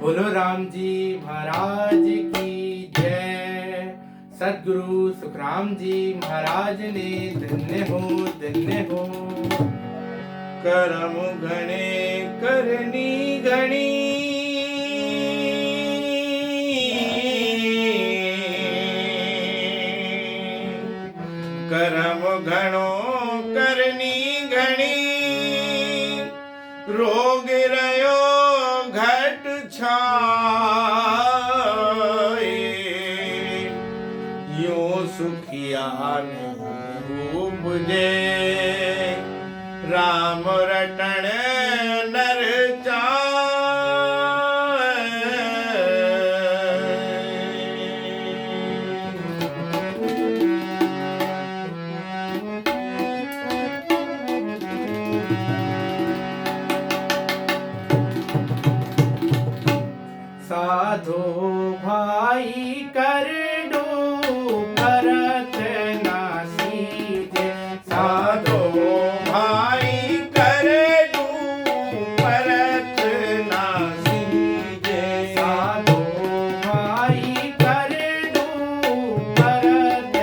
बोलो राम जी महाराज की जय। सदगुरु सुखराम जी महाराज ने धन्य हो। करम घणे करनी घणी, करम घणो करनी घणी, रोग रयो घट छाए, यो सुखिया बुझे राम रटण नर साधो भाई कर दो भरत ना सीजे, साधो भाई कर दो भरत ना सीजे, साधो भाई कर दो भरत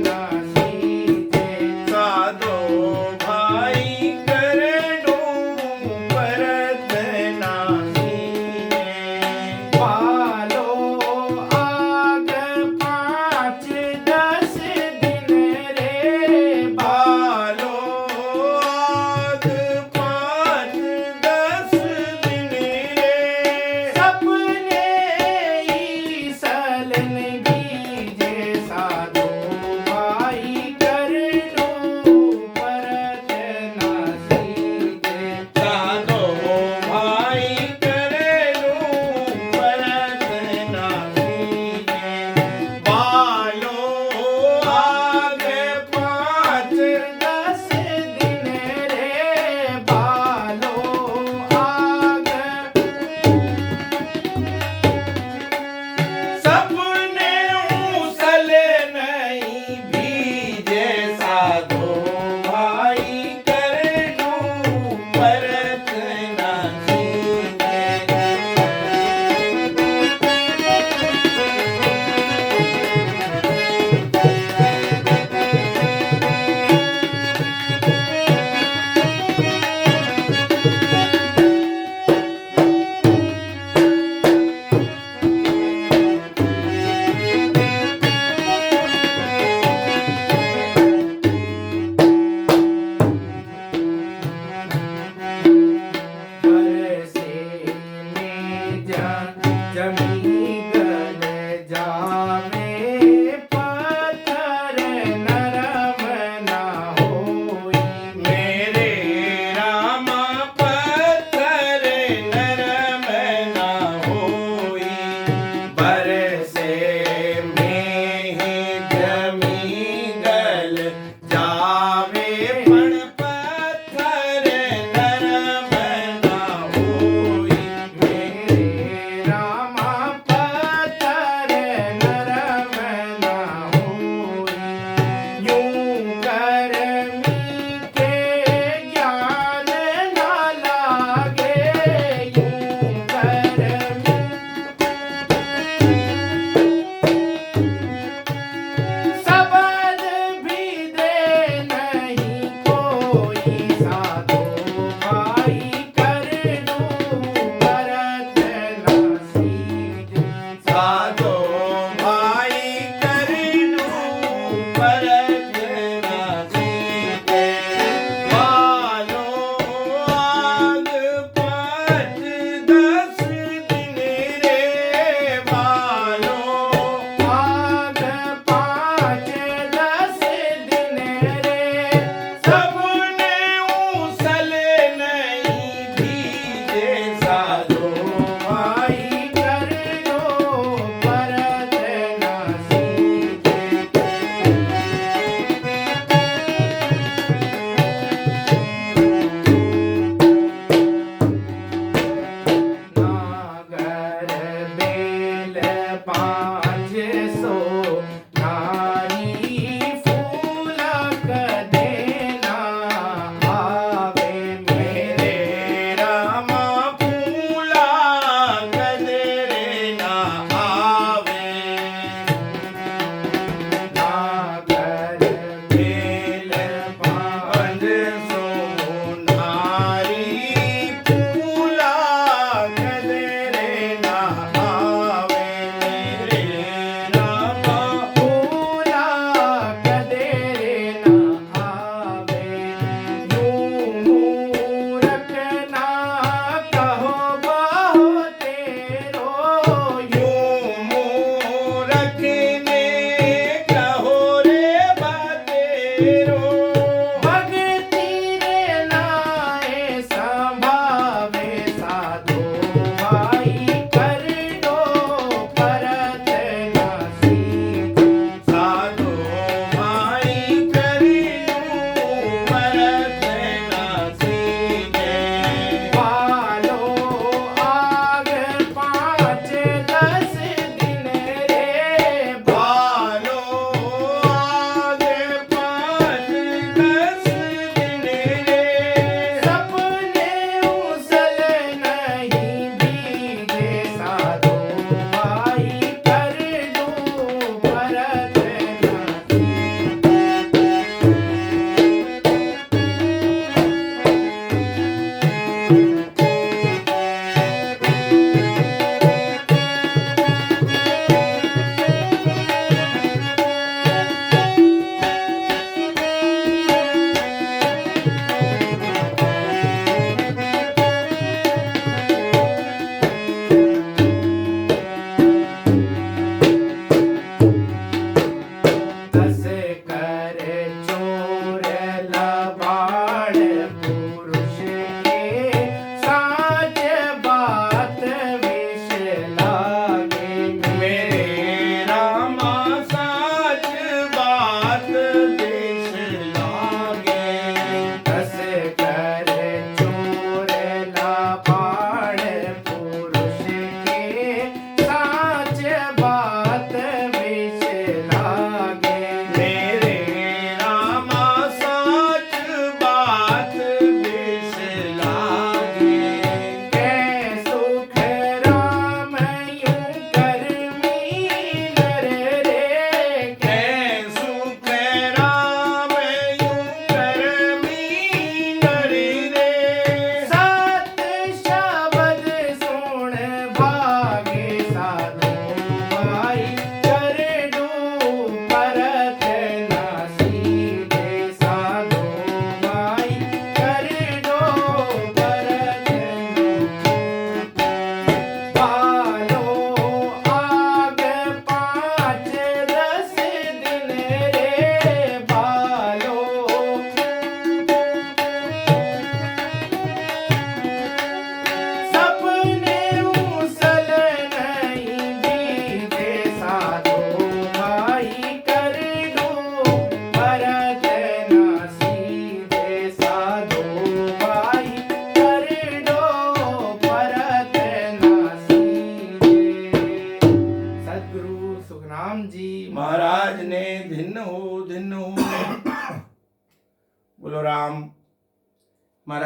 ना सीजे, साधो भाई कर दो भरत ना सीजे। पालो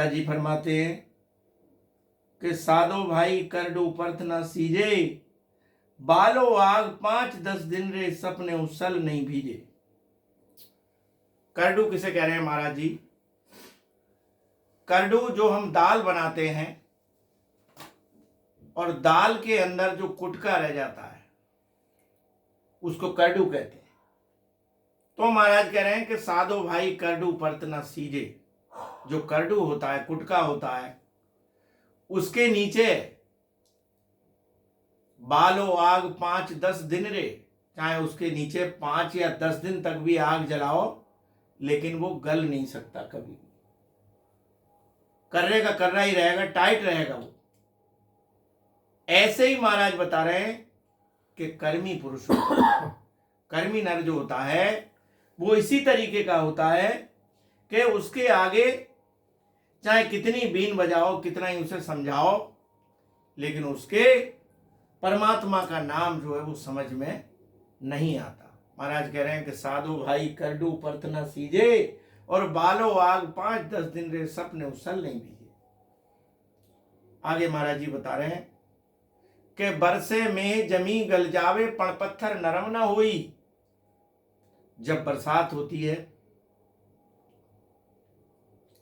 महाराज जी फरमाते हैं कि साधो भाई करडू परत ना सीजे, बालो आग 5-10 दिन रे सपने उसल नहीं भीजे। करडू किसे कह रहे हैं महाराज जी? करडू जो हम दाल बनाते हैं और दाल के अंदर जो कुटका रह जाता है उसको करडू कहते हैं। तो महाराज कह रहे हैं कि साधो भाई करडू परत ना सीजे, जो करडू होता है, कुटका होता है, उसके नीचे बालो आग 5-10 दिन रे, चाहे उसके नीचे 5 या 10 दिन तक भी आग जलाओ लेकिन वो गल नहीं सकता कभी। कर्रे का कर्रा ही रहेगा, टाइट रहेगा वो। ऐसे ही महाराज बता रहे हैं कि कर्मी पुरुष कर्मी नर जो होता है वो इसी तरीके का होता है कि उसके आगे चाहे कितनी बीन बजाओ, कितना ही उसे समझाओ, लेकिन उसके परमात्मा का नाम जो है वो समझ में नहीं आता। महाराज कह रहे हैं कि साधु भाई करडू परत न सीजे, और बालो आग 5-10 दिन रे सपने उसल नहीं भीजे। आगे महाराज जी बता रहे हैं कि बरसे में जमी गल जावे, पण पत्थर नरम न होई। जब बरसात होती है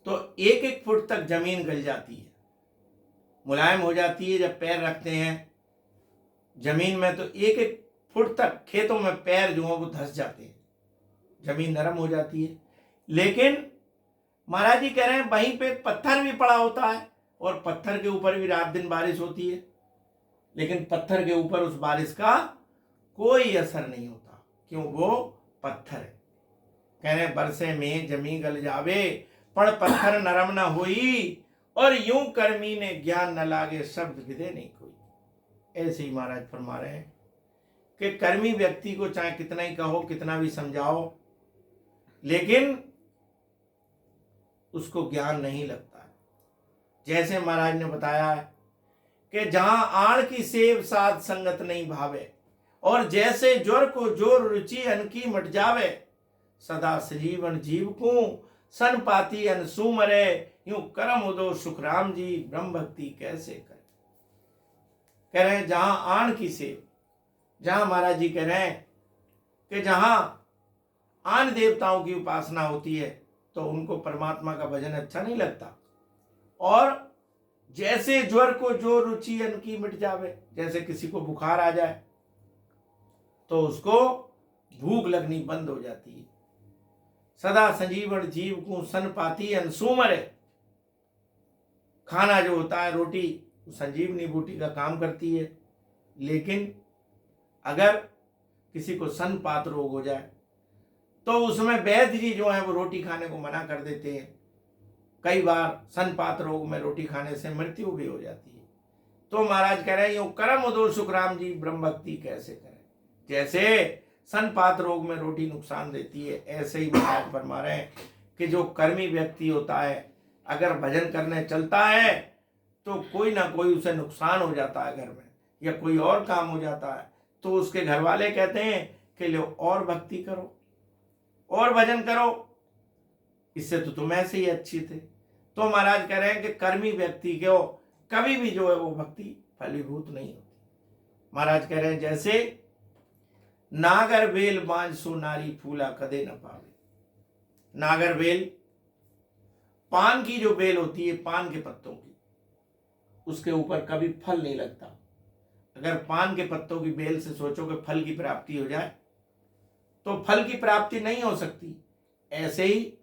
तो 1-1 फुट तक जमीन गल जाती है, मुलायम हो जाती है। जब पैर रखते हैं जमीन में तो 1-1 फुट तक खेतों में पैर जो है वो धंस जाते हैं, जमीन नरम हो जाती है। लेकिन महाराज जी कह रहे हैं वहीं पे पत्थर भी पड़ा होता है और पत्थर के ऊपर भी रात दिन बारिश होती है, लेकिन पत्थर के ऊपर उस बारिश का कोई असर नहीं होता। क्यों? वो पत्थर है। कह रहे हैं बरसे में जमी गल जावे, पण पत्थर नरम न होई, और यूं कर्मी ने ज्ञान न लागे, शब्द विदे नहीं कोई। ऐसे ही महाराज फरमा रहे हैं कि कर्मी व्यक्ति को चाहे कितना ही कहो, कितना भी समझाओ, लेकिन उसको ज्ञान नहीं लगता है। जैसे महाराज ने बताया है कि जहां आड़ की सेव साध संगत नहीं भावे, और जैसे ज्वर को जोर रुचि अनकी मट जावे, सदा सजीवन जीव को सन पाती अनसु मरे, यूं करम उदो सुख राम जी ब्रह्म भक्ति कैसे करे। कह रहे हैं जहां आण की सेव, जहां महाराज जी कह रहे हैं कि जहां आन देवताओं की उपासना होती है तो उनको परमात्मा का भजन अच्छा नहीं लगता। और जैसे ज्वर को जो रुचि अनकी मिट जावे, जैसे किसी को बुखार आ जाए तो उसको भूख लगनी बंद हो जाती है। सदा संजीवन जीव को सन पाती अनसु मरे। खाना जो होता है, रोटी, संजीवनी बूटी का काम करती है, लेकिन अगर किसी को सनपात रोग हो जाए तो उसमें वैद्य जी जो है वो रोटी खाने को मना कर देते हैं। कई बार सनपात रोग में रोटी खाने से मृत्यु भी हो जाती है। तो महाराज कह रहे हैं यूं करम उदो सुख राम जी ब्रह्म भक्ति कैसे करें। जैसे सनपात रोग में रोटी नुकसान देती है, ऐसे ही महाराज फरमा रहे हैं कि जो कर्मी व्यक्ति होता है अगर भजन करने चलता है तो कोई ना कोई उसे नुकसान हो जाता है घर में, या कोई और काम हो जाता है, तो उसके घर वाले कहते हैं कि लो और भक्ति करो और भजन करो, इससे तो तुम ऐसे ही अच्छी थे। तो महाराज कह रहे हैं कि कर्मी व्यक्ति को कभी भी जो है वो भक्ति फलीभूत नहीं होती। महाराज कह रहे हैं जैसे नागर बेल बांझ सो नारी फूला कदे न पावे। नागर बेल, पान की जो बेल होती है, पान के पत्तों की, उसके ऊपर कभी फल नहीं लगता। अगर पान के पत्तों की बेल से सोचो कि फल की प्राप्ति हो जाए तो फल की प्राप्ति नहीं हो सकती। ऐसे ही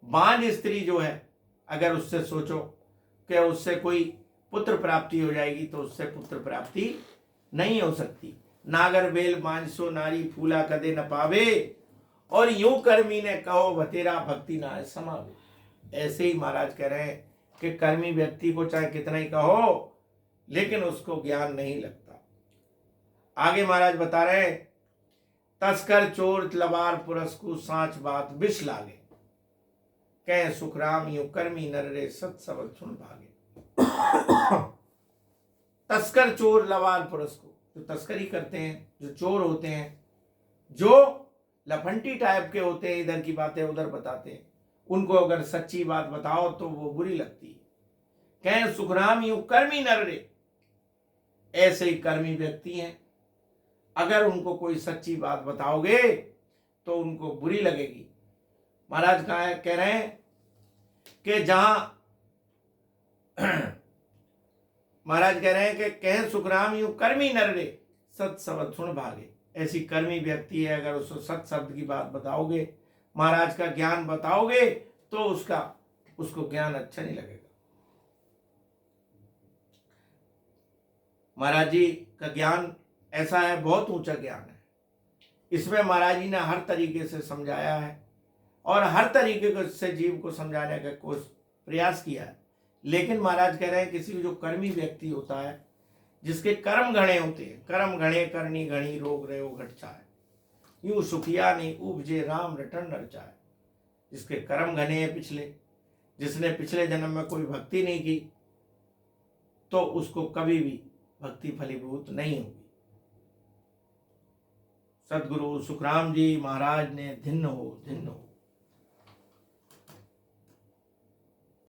बांझ स्त्री जो है, अगर उससे सोचो कि उससे कोई पुत्र प्राप्ति हो जाएगी तो उससे पुत्र प्राप्ति नहीं हो सकती। नागर बेल बांझसो नारी फूला कदे न पावे, और यूं कर्मी ने कहो भतेरा भक्ति ना समावे। ऐसे ही महाराज कह रहे हैं कि कर्मी व्यक्ति को चाहे कितना ही कहो लेकिन उसको ज्ञान नहीं लगता। आगे महाराज बता रहे हैं तस्कर चोर लबार पुरस को सांच बात विष लागे, कह सुखराम यूं कर्मी नर रे सत सबल सुन भागे। तस्कर चोर लबार पुरस को, जो तस्करी करते हैं, जो चोर होते हैं, जो लफंटी टाइप के होते हैं, इधर की बातें उधर बताते हैं, उनको अगर सच्ची बात बताओ तो वो बुरी लगती है। कहें सुखराम यूं कर्मी नर रे, ऐसे ही कर्मी व्यक्ति हैं, अगर उनको कोई सच्ची बात बताओगे तो उनको बुरी लगेगी। महाराज कह रहे हैं कि जहां महाराज कह रहे हैं कि कहें सुखराम यूं कर्मी नर रे, सत शब्द सुन भागे। ऐसी कर्मी व्यक्ति है, अगर उसको सत शब्द की बात बताओगे, महाराज का ज्ञान बताओगे तो उसको ज्ञान अच्छा नहीं लगेगा। महाराज जी का ज्ञान ऐसा है, बहुत ऊंचा ज्ञान है। इसमें महाराज जी ने हर तरीके से समझाया है और हर तरीके से जीव को समझाने का प्रयास किया है। लेकिन महाराज कह रहे हैं किसी जो कर्मी व्यक्ति होता है, जिसके कर्म घने होते हैं, कर्म घने करनी घनी रोग रहे घट चाहे, यूं सुखिया नहीं उपजे राम रटन रचाए। जिसके कर्म घने हैं पिछले, जिसने पिछले जन्म में कोई भक्ति नहीं की, तो उसको कभी भी भक्ति फलीभूत नहीं होगी। सदगुरु सुखराम जी महाराज ने धिन्न हो